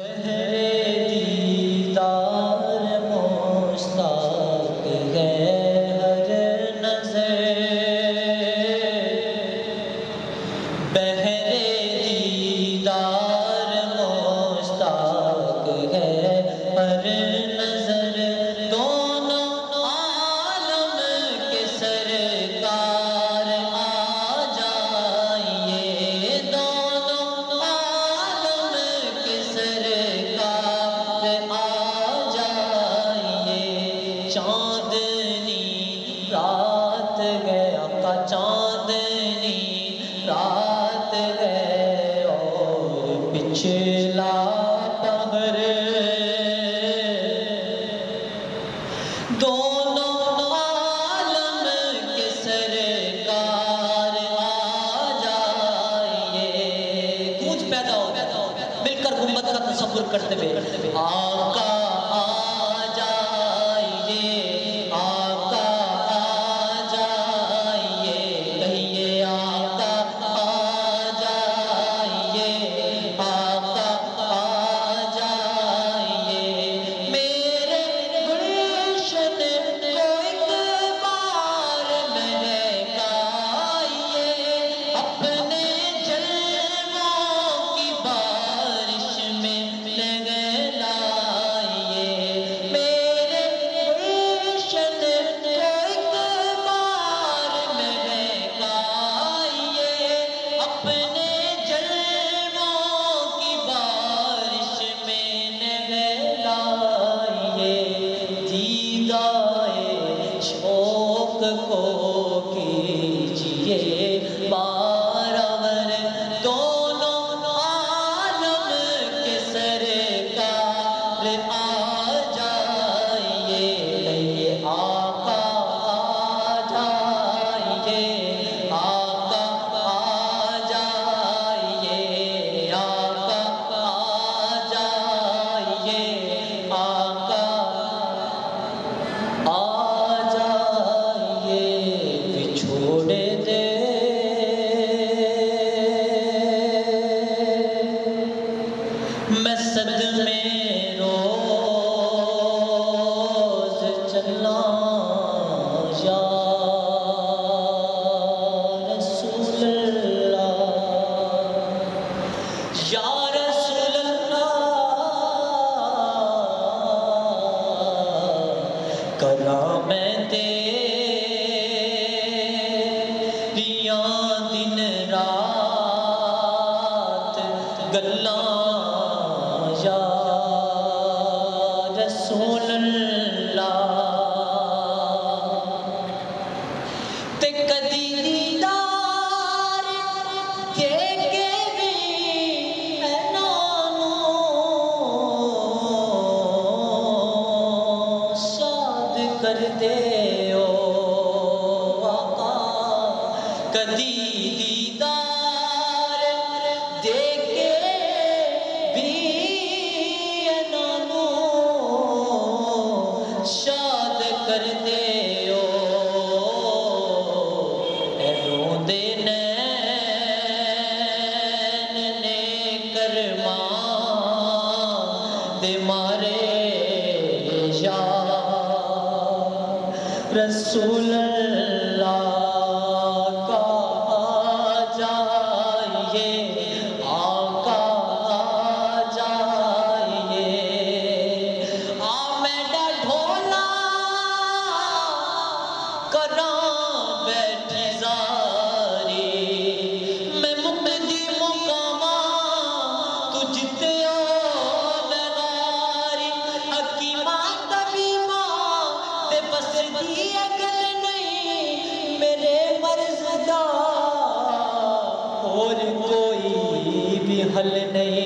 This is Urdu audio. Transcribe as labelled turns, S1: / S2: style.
S1: بہر دیدار مشتاق ہے ہر نظر، بہر دیدار مشتاق ہے ہر نظر، دونوں عالم کے سرکار آ جائیے، دونوں عالم کے سرکار آ جائیے، چاندنی رات ہے آقا، چاندنی رات ہے اور پچھلا پہر، دونوں عالم کے سرکار آ جائیے، گونج پیدا ہو مل کر گنبد کا تصور کرتے ہوئے، آقا آ جائیے، آقا آ جائیے، کہیے آقا آ جائیے، آقا آ جائیے، میرے گلشن کو ایک بار مہکائیے، اپنے جلووں کی بارش میں نہلائیے، میرے گلشن کو ایک بار مہکائیے، اپنے جلووں کی بارش میں نہلائیے، دیدائے شوق کو کیجیے بارآور، دونوں عالم کے سرکار آ جائیے، کہیے آقا آ جائیے، آقا آ جائیے، آقا آ جائیے، آقا آ جائیے، بچھوڑ دے میں صدمے روز چلا، یا رسول اللہ، یا رسول اللہ، کراں میں تیریاں دن رات گلاں، یا رسول اللہ، تے کدی دیدار دے کے بھی اینانوں شاد کر دے او آقا، کدی دیدار دے کے بھی اینانوں شاد کر دے او، اے روندے نین نے کرماں دے مارے، یا رسول اللہ کا آ جائیے، آقا آ جائیے، آ میڈا ڈھولا کراں بیٹھی زاری، میں مقدی مقاماں تجھ تے او بغاری، حکیماں طبیباں تے بس دی اگل نہیں میرے مرض دا، اور کوئی بھی حل نہیں،